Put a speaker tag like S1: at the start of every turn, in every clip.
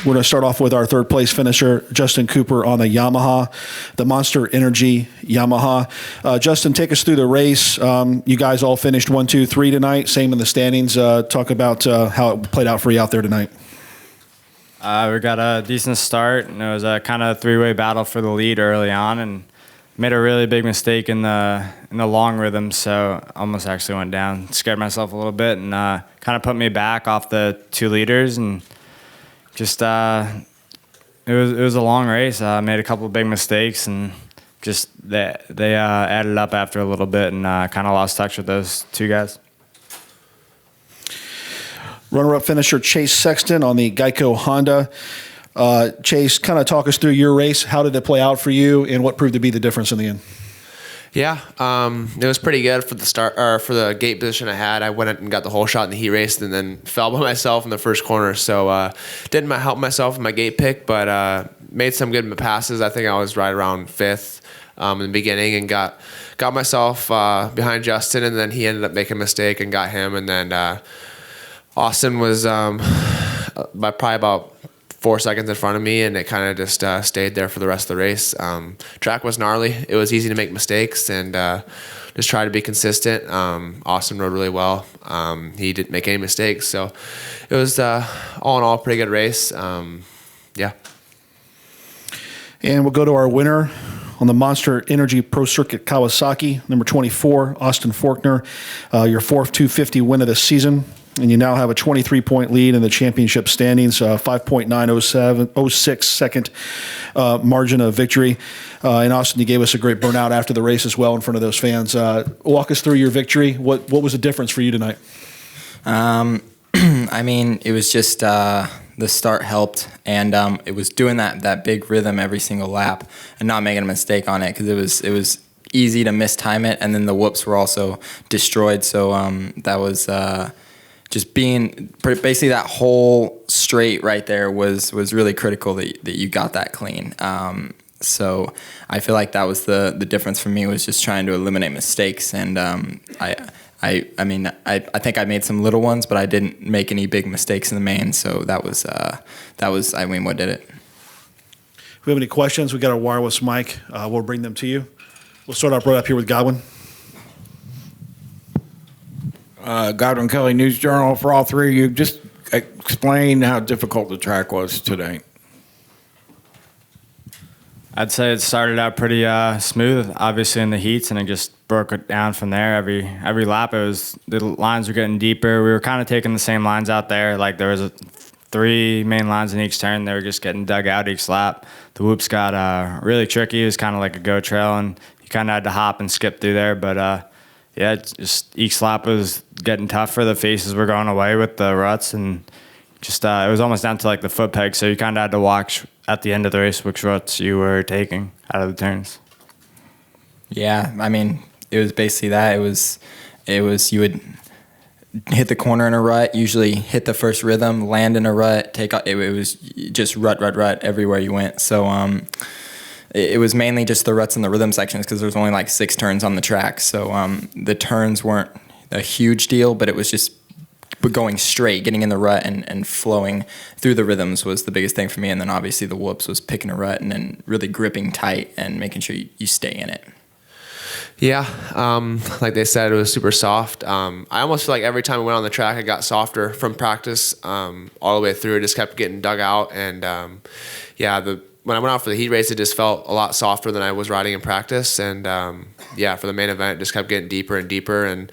S1: We're going to start off with our third place finisher, Justin Cooper, on the Yamaha, the Monster Energy Yamaha. Justin, take us through the race. You guys all finished 1, 2, 3 tonight. Same in the standings. Talk about how it played out for you out there tonight.
S2: We got a decent start, and it was a kind of three-way battle for the lead early on, and made a really big mistake in the long rhythm, so almost actually went down. Scared myself a little bit, and kind of put me back off the 2 leaders, and just it was a long race. I made a couple of big mistakes, and just they added up after a little bit, and kind of lost touch with those 2 guys.
S1: Runner-up finisher Chase Sexton on the Geico Honda. Chase, kind of talk us through your race. How did it play out for you, and what proved to be the difference in the end?
S3: Yeah, it was pretty good for the start, or for the gate position I had. I went and got the whole shot in the heat race, and then fell by myself in the first corner. So didn't help myself in my gate pick, but made some good passes. I think I was right around 5th in the beginning, and got myself behind Justin, and then he ended up making a mistake and got him, and then Austin was by probably about 4 seconds in front of me, and it kind of just stayed there for the rest of the race. Track was gnarly. It was easy to make mistakes, and just try to be consistent. Austin rode really well. He didn't make any mistakes, so it was all in all a pretty good race. Yeah.
S1: And we'll go to our winner on the Monster Energy Pro Circuit Kawasaki, number 24, Austin Forkner, your 4th 250 win of the season. And you now have a 23-point lead in the championship standings, 5.906 second margin of victory. And Austin, you gave us a great burnout after the race as well in front of those fans. Walk us through your victory. What was the difference for you tonight?
S4: I mean, it was just the start helped, and it was doing that big rhythm every single lap and not making a mistake on it, because it was easy to mistime it, and then the whoops were also destroyed. So that was just being basically that whole straight right there was really critical that you got that clean. So I feel like that was the difference for me, was just trying to eliminate mistakes. And I think I made some little ones, but I didn't make any big mistakes in the main. So that was what did it.
S1: If we have any questions, we got our wireless mic. We'll bring them to you. We'll start off right up here with Godwin.
S5: Godwin Kelly, News Journal. For all three of you, just explain how difficult the track was today.
S2: I'd say it started out pretty smooth, obviously in the heats, and it just broke it down from there. Every lap, the lines were getting deeper. We were kind of taking the same lines out there. Like there was 3 main lines in each turn. They were just getting dug out each lap. The whoops got really tricky. It was kind of like a go trail, and you kind of had to hop and skip through there. But yeah, just each lap was getting tougher. The faces were going away with the ruts, and just it was almost down to like the foot peg. So you kind of had to watch at the end of the race which ruts you were taking out of the turns.
S4: Yeah, I mean, it was basically that. It was you would hit the corner in a rut, usually hit the first rhythm, land in a rut, take off. It was just rut everywhere you went. So it was mainly just the ruts and the rhythm sections, because there was only like 6 turns on the track. So the turns weren't a huge deal, but it was just going straight, getting in the rut and flowing through the rhythms was the biggest thing for me. And then obviously the whoops was picking a rut and then really gripping tight and making sure you stay in it.
S3: Yeah, like they said, it was super soft. I almost feel like every time I went on the track, it got softer from practice all the way through. It just kept getting dug out. And when I went out for the heat race, it just felt a lot softer than I was riding in practice. And for the main event, it just kept getting deeper and deeper. And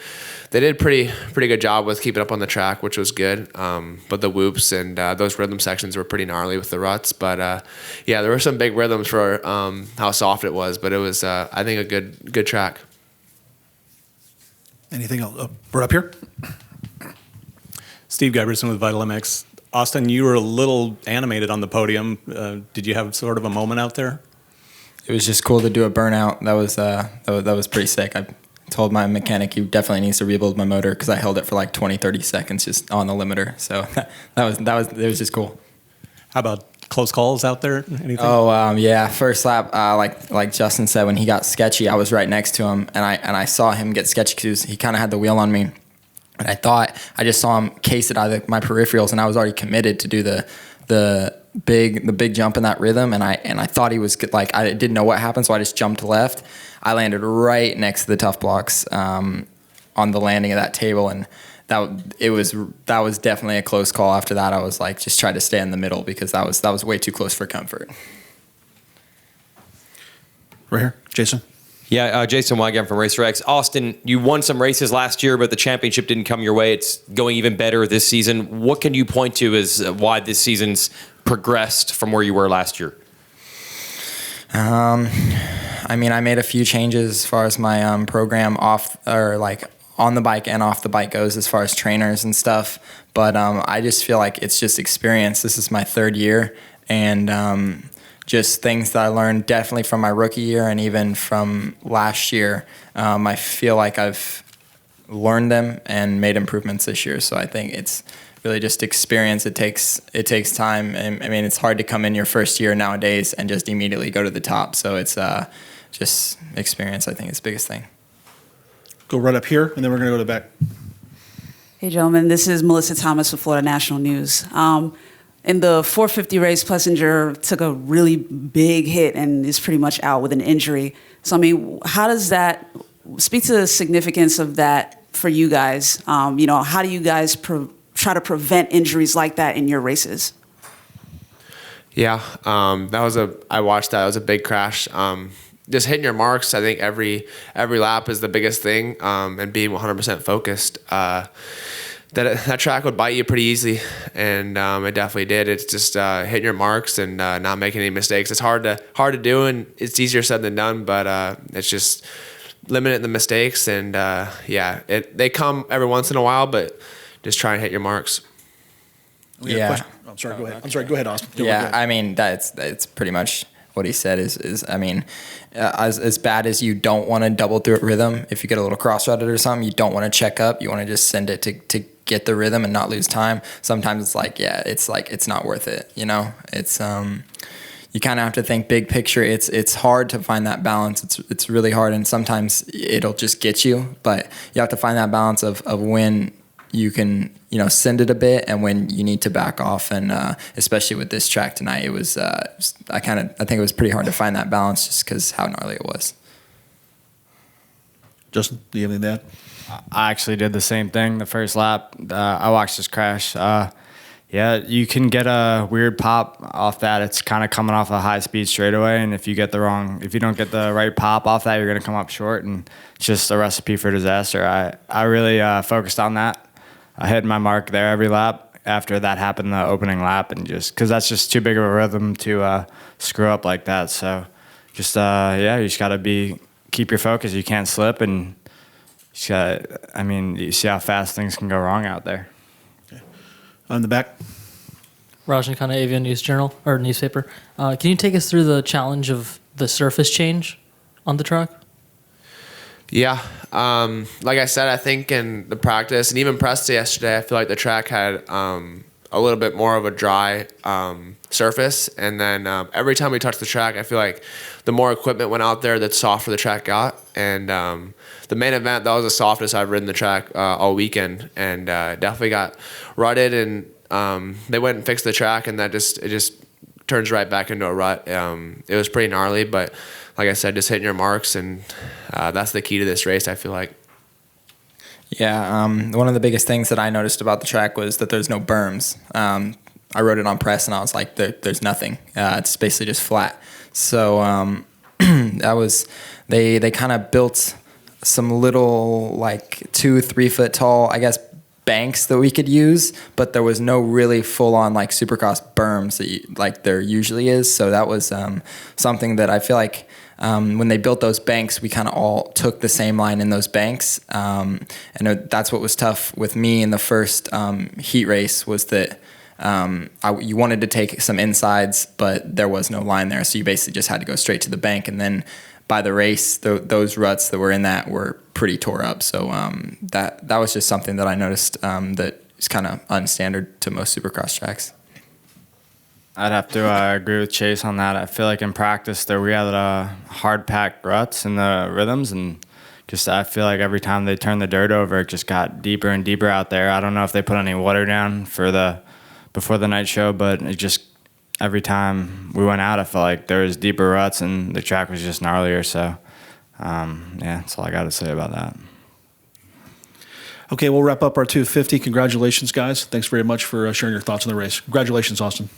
S3: they did pretty good job with keeping up on the track, which was good. But the whoops and those rhythm sections were pretty gnarly with the ruts. But there were some big rhythms for how soft it was. But it was, I think, a good track.
S1: Anything else? We're up here.
S6: Steve Giberson with Vital MX. Austin, you were a little animated on the podium. Did you have sort of a moment out there?
S4: It was just cool to do a burnout. That was pretty sick. I told my mechanic he definitely needs to rebuild my motor, because I held it for like 20-30 seconds just on the limiter. So it was just cool.
S6: How about close calls out there? Anything?
S4: Oh first lap, like Justin said, when he got sketchy, I was right next to him, and I saw him get sketchy because he kind of had the wheel on me. And I thought I just saw him case it out of my peripherals, and I was already committed to do the the big jump in that rhythm, and I thought he was good. Like, I didn't know what happened, so I just jumped left. I landed right next to the tough blocks on the landing of that table, and that was definitely a close call. After that, I was like, just try to stay in the middle because that was way too close for comfort.
S1: Right here, Jason.
S7: Yeah, Jason Wygant from RacerX. Austin, you won some races last year, but the championship didn't come your way. It's going even better this season. What can you point to as why this season's progressed from where you were last year?
S4: I mean, I made a few changes as far as my program on the bike and off the bike goes as far as trainers and stuff. But I just feel like it's just experience. This is my 3rd year, and just things that I learned definitely from my rookie year and even from last year. I feel like I've learned them and made improvements this year. So I think it's really just experience. It takes time. And I mean, it's hard to come in your first year nowadays and just immediately go to the top. So it's just experience, I think, is the biggest thing.
S1: Go right up here, and then we're going to go to the back.
S8: Hey, gentlemen, this is Melissa Thomas with Florida National News. In the 450 race, Plessinger took a really big hit and is pretty much out with an injury. So, I mean, how does that speak to the significance of that for you guys? How do you guys try to prevent injuries like that in your races?
S3: Yeah, I watched that. It was a big crash. Just hitting your marks, I think every lap is the biggest thing, and being 100% focused. That track would bite you pretty easily, and it definitely did. It's just hitting your marks and not making any mistakes. It's hard to do, and it's easier said than done. But it's just limiting the mistakes, and they come every once in a while, but just try and hit your marks.
S4: Yeah.
S1: I'm sorry. Go ahead. I'm sorry. Go ahead, Austin.
S4: Yeah, I mean that's pretty much what he said. Is I mean, as bad as you don't want to double through rhythm, if you get a little cross-rutted or something, you don't want to check up. You want to just send it to get the rhythm and not lose time. Sometimes it's not worth it. It's you kind of have to think big picture. It's hard to find that balance. It's really hard, and sometimes it'll just get you. But you have to find that balance of when you can send it a bit and when you need to back off. And especially with this track tonight, it was I think it was pretty hard to find that balance just because how gnarly it was.
S1: Justin, do you have anything to add?
S2: I actually did the same thing the first lap. I watched this crash. You can get a weird pop off that. It's kind of coming off a high speed straightaway, and if you don't get the right pop off that, you're going to come up short, and it's just a recipe for disaster. I really focused on that. I hit my mark there every lap after that happened the opening lap, and just because that's just too big of a rhythm to screw up like that. So just you just got to keep your focus. You can't slip, and you see how fast things can go wrong out there.
S1: Okay. On the back.
S9: Rajan Khanna, Avion News Journal or newspaper. Can you take us through the challenge of the surface change on the track?
S3: Yeah, like I said, I think in the practice and even Presta yesterday, I feel like the track had a little bit more of a dry surface, and then every time we touched the track, I feel like the more equipment went out there, the softer the track got. And the main event, that was the softest I've ridden the track all weekend, and definitely got rutted. And they went and fixed the track, and it just turns right back into a rut. It was pretty gnarly, but like I said, just hitting your marks, and that's the key to this race, I feel like.
S4: Yeah, one of the biggest things that I noticed about the track was that there's no berms. I rode it on press, and I was like, there's nothing. It's basically just flat. So they kind of built some little 2-3 foot tall, I guess, banks that we could use, but there was no really full-on Supercross berms that there usually is. So that was something that I feel like when they built those banks, we kind of all took the same line in those banks. And that's what was tough with me in the first heat race was that you wanted to take some insides, but there was no line there. So you basically just had to go straight to the bank. And then by the race, those ruts that were in that were pretty tore up. So that was just something that I noticed that is kind of unstandard to most Supercross tracks.
S2: I'd have to agree with Chase on that. I feel like in practice there we had hard-packed ruts in the rhythms, and just I feel like every time they turned the dirt over, it just got deeper and deeper out there. I don't know if they put any water down before the night show, but it just every time we went out, I felt like there was deeper ruts and the track was just gnarlier. So, yeah, that's all I got to say about that.
S1: Okay, we'll wrap up our 250. Congratulations, guys. Thanks very much for sharing your thoughts on the race. Congratulations, Austin.